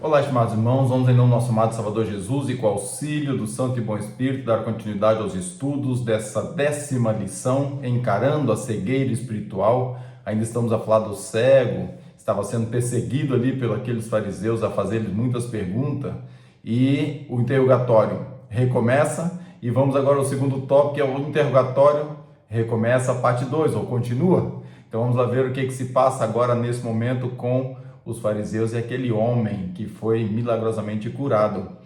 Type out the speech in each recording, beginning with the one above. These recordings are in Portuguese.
Olá, estimados irmãos, vamos em nome do nosso amado Salvador Jesus e com o auxílio do Santo e Bom Espírito dar continuidade aos estudos dessa 10ª lição, encarando a cegueira espiritual. Ainda estamos a falar do cego, estava sendo perseguido ali pelos aqueles fariseus a fazer-lhes muitas perguntas, e o interrogatório recomeça, e vamos agora ao segundo tópico, que é o interrogatório recomeça a parte 2, ou continua. Então vamos lá ver o que se passa agora nesse momento com os fariseus e aquele homem que foi milagrosamente curado.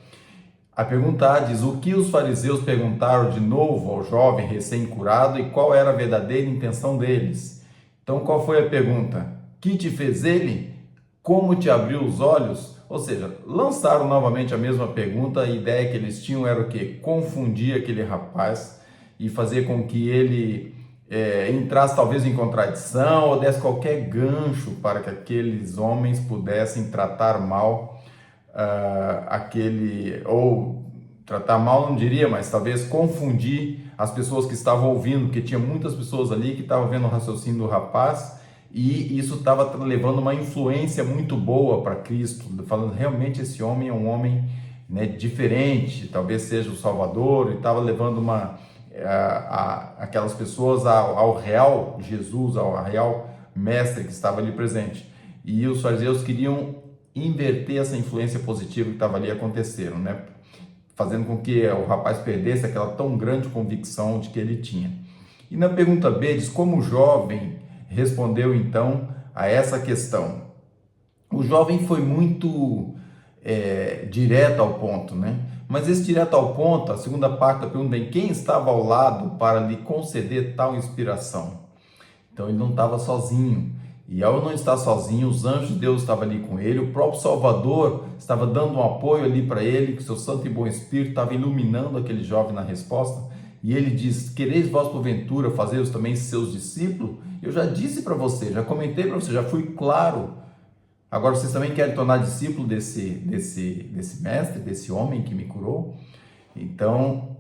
A pergunta diz: o que os fariseus perguntaram de novo ao jovem recém-curado e qual era a verdadeira intenção deles? Então, qual foi a pergunta? Que te fez ele? Como te abriu os olhos? Ou seja, lançaram novamente a mesma pergunta. A ideia que eles tinham era o quê? Confundir aquele rapaz e fazer com que ele entrasse talvez em contradição ou desse qualquer gancho para que aqueles homens pudessem tratar mal ou tratar mal não diria, mas talvez confundir as pessoas que estavam ouvindo, porque tinha muitas pessoas ali que estavam vendo o raciocínio do rapaz, e isso estava levando uma influência muito boa para Cristo, falando realmente esse homem é um homem, né, diferente, talvez seja o Salvador, e estava levando aquelas pessoas ao real Jesus, ao real mestre que estava ali presente. E os fariseus queriam inverter essa influência positiva que estava ali acontecendo, né? Fazendo com que o rapaz perdesse aquela tão grande convicção de que ele tinha. E na pergunta B diz: como o jovem respondeu então a essa questão? O jovem foi muito direto ao ponto, né? Mas esse direto ao ponto, a segunda parte da pergunta vem: quem estava ao lado para lhe conceder tal inspiração? Então ele não estava sozinho. E ao não estar sozinho, os anjos de Deus estavam ali com ele, o próprio Salvador estava dando um apoio ali para ele, que seu Santo e Bom Espírito estava iluminando aquele jovem na resposta. E ele diz: quereis vós porventura fazer-os também seus discípulos? Eu já disse para você, já comentei para você, já fui claro. Agora vocês também querem tornar discípulo desse mestre, desse homem que me curou? Então,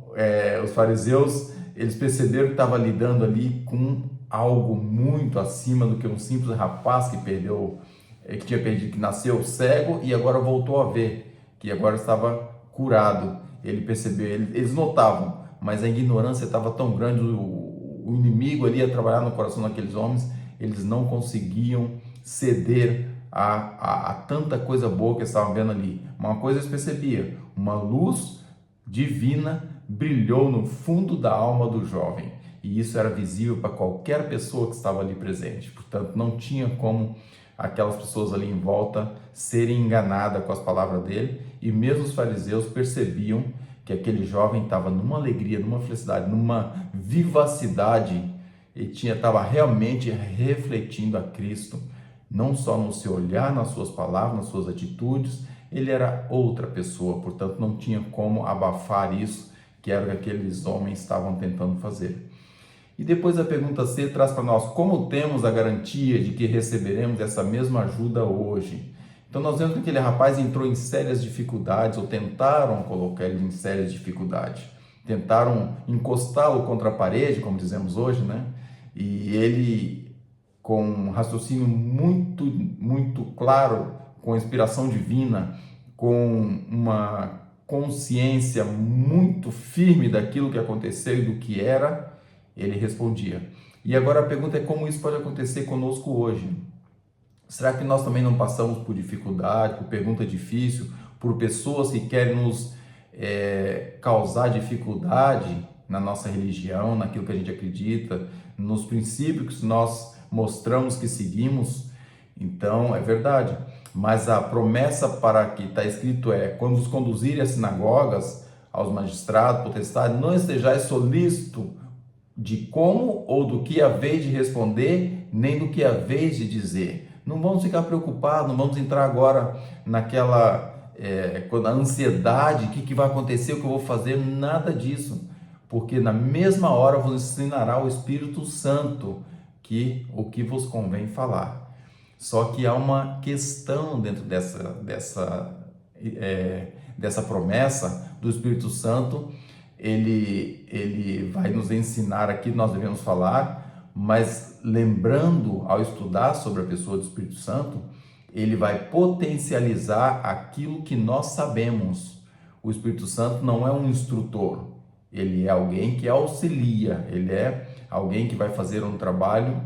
os fariseus, eles perceberam que estava lidando ali com algo muito acima do que um simples rapaz que tinha perdido, que nasceu cego e agora voltou a ver, que agora estava curado. Ele percebeu, eles notavam, mas a ignorância estava tão grande, o inimigo ali ia trabalhar no coração daqueles homens, eles não conseguiam ceder a tanta coisa boa que eles estavam vendo ali. Uma coisa eles percebiam: uma luz divina brilhou no fundo da alma do jovem, e isso era visível para qualquer pessoa que estava ali presente. Portanto, não tinha como aquelas pessoas ali em volta serem enganadas com as palavras dele, e mesmo os fariseus percebiam que aquele jovem estava numa alegria, numa felicidade, numa vivacidade, e estava realmente refletindo a Cristo, não só no seu olhar, nas suas palavras, nas suas atitudes. Ele era outra pessoa, portanto não tinha como abafar isso, que era o que aqueles homens estavam tentando fazer. E depois a pergunta C traz para nós: como temos a garantia de que receberemos essa mesma ajuda hoje? Então nós vemos que aquele rapaz entrou em sérias dificuldades, ou tentaram colocar ele em sérias dificuldades, tentaram encostá-lo contra a parede, como dizemos hoje, né? E ele, com um raciocínio muito, muito claro, com inspiração divina, com uma consciência muito firme daquilo que aconteceu e do que era, ele respondia. E agora a pergunta é: como isso pode acontecer conosco hoje? Será que nós também não passamos por dificuldade, por pergunta difícil, por pessoas que querem nos causar dificuldade na nossa religião, naquilo que a gente acredita, nos princípios que nós mostramos que seguimos? Então, é verdade. Mas a promessa para que está escrito quando os conduzirem às sinagogas, aos magistrados, potestades, não estejais solícito de como ou do que haveis de responder, nem do que haveis de dizer. Não vamos ficar preocupados, não vamos entrar agora naquela a ansiedade, o que vai acontecer, o que eu vou fazer, nada disso. Porque na mesma hora vos ensinará o Espírito Santo o que vos convém falar. Só que há uma questão dentro dessa promessa do Espírito Santo. Ele vai nos ensinar aqui, nós devemos falar, mas lembrando, ao estudar sobre a pessoa do Espírito Santo, ele vai potencializar aquilo que nós sabemos. O Espírito Santo não é um instrutor, ele é alguém que auxilia, ele é alguém que vai fazer um trabalho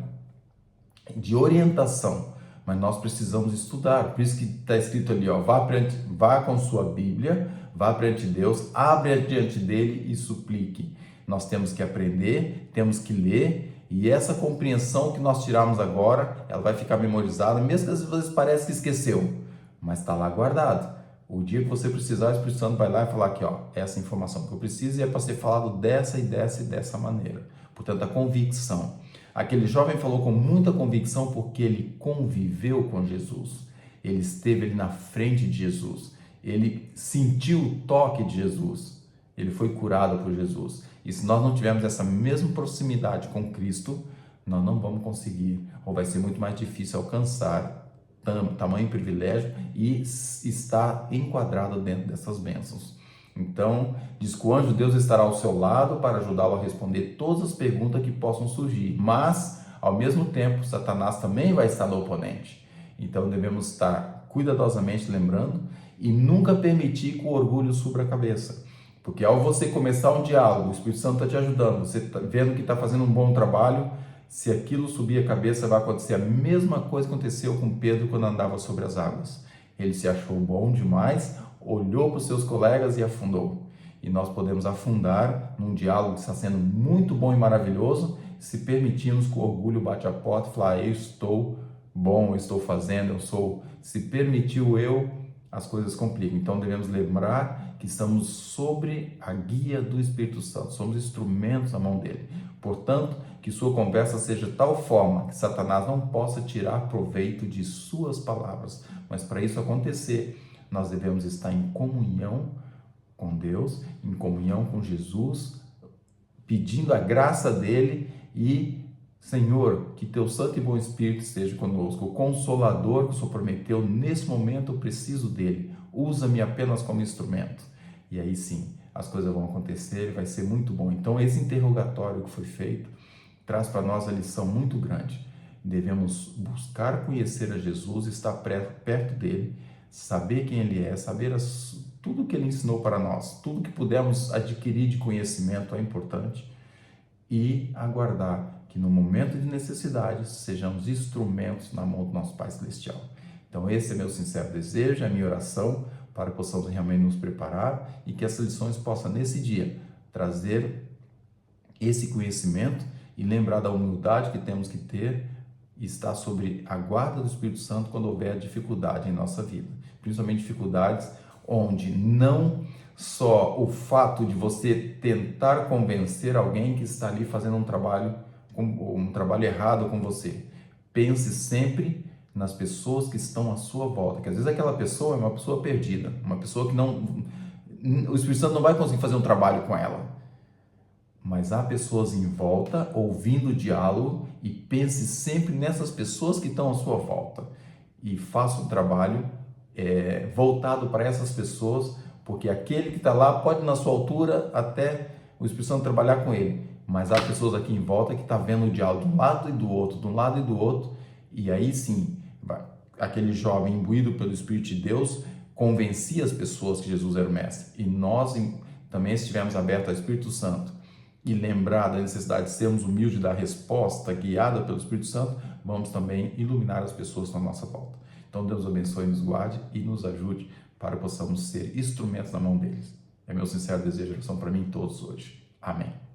de orientação, mas nós precisamos estudar. Por isso que está escrito ali, ó, vá com sua Bíblia, vá perante Deus, abre diante dele e suplique. Nós temos que aprender, temos que ler, e essa compreensão que nós tiramos agora, ela vai ficar memorizada, mesmo que às vezes pareça que esqueceu, mas está lá guardado. O dia que você precisar, o Espírito Santo vai lá e falar aqui, ó, essa informação que eu preciso, e é para ser falado dessa e dessa e dessa maneira. Portanto, a convicção. Aquele jovem falou com muita convicção porque ele conviveu com Jesus. Ele esteve ali na frente de Jesus. Ele sentiu o toque de Jesus. Ele foi curado por Jesus. E se nós não tivermos essa mesma proximidade com Cristo, nós não vamos conseguir, ou vai ser muito mais difícil alcançar tamanho privilégio e estar enquadrado dentro dessas bênçãos. Então, diz que o anjo de Deus estará ao seu lado para ajudá-lo a responder todas as perguntas que possam surgir, mas, ao mesmo tempo, Satanás também vai estar no oponente. Então, devemos estar cuidadosamente lembrando e nunca permitir que o orgulho suba a cabeça. Porque ao você começar um diálogo, o Espírito Santo está te ajudando, você está vendo que está fazendo um bom trabalho, se aquilo subir a cabeça, vai acontecer a mesma coisa que aconteceu com Pedro quando andava sobre as águas. Ele se achou bom demais, olhou para os seus colegas e afundou. E nós podemos afundar num diálogo que está sendo muito bom e maravilhoso, se permitirmos que o orgulho bate a porta e falar, eu estou bom, eu estou fazendo, eu sou. Se permitiu eu, as coisas complicam. Então devemos lembrar que estamos sobre a guia do Espírito Santo, somos instrumentos na mão dele. Portanto, que sua conversa seja de tal forma que Satanás não possa tirar proveito de suas palavras. Mas para isso acontecer, nós devemos estar em comunhão com Deus, em comunhão com Jesus, pedindo a graça dele e, Senhor, que teu Santo e bom Espírito esteja conosco. O Consolador que o Senhor prometeu, nesse momento eu preciso dele. Usa-me apenas como instrumento. E aí sim, as coisas vão acontecer e vai ser muito bom. Então esse interrogatório que foi feito traz para nós a lição muito grande. Devemos buscar conhecer a Jesus, estar perto dele, saber quem ele é, saber tudo que ele ensinou para nós, tudo que pudermos adquirir de conhecimento é importante, e aguardar que no momento de necessidade sejamos instrumentos na mão do nosso Pai Celestial. Então esse é meu sincero desejo, é a minha oração, para que possamos realmente nos preparar e que essas lições possam nesse dia trazer esse conhecimento e lembrar da humildade que temos que ter e estar sobre a guarda do Espírito Santo quando houver dificuldade em nossa vida, principalmente dificuldades onde não só o fato de você tentar convencer alguém que está ali fazendo um trabalho errado com você. Pense sempre nas pessoas que estão à sua volta, que às vezes aquela pessoa é uma pessoa perdida, uma pessoa que o Espírito Santo não vai conseguir fazer um trabalho com ela, mas há pessoas em volta ouvindo o diálogo, e pense sempre nessas pessoas que estão à sua volta e faça um trabalho voltado para essas pessoas, porque aquele que está lá pode na sua altura até o Espírito Santo trabalhar com ele, mas há pessoas aqui em volta que estão vendo o diálogo de um lado e do outro, de um lado e do outro, e aí sim, aquele jovem imbuído pelo Espírito de Deus convencia as pessoas que Jesus era o Mestre. E nós também estivemos abertos ao Espírito Santo e lembrar da necessidade de sermos humildes da resposta guiada pelo Espírito Santo, vamos também iluminar as pessoas na nossa volta. Então Deus abençoe, nos guarde e nos ajude para que possamos ser instrumentos na mão deles. É meu sincero desejo e oração para mim todos hoje. Amém.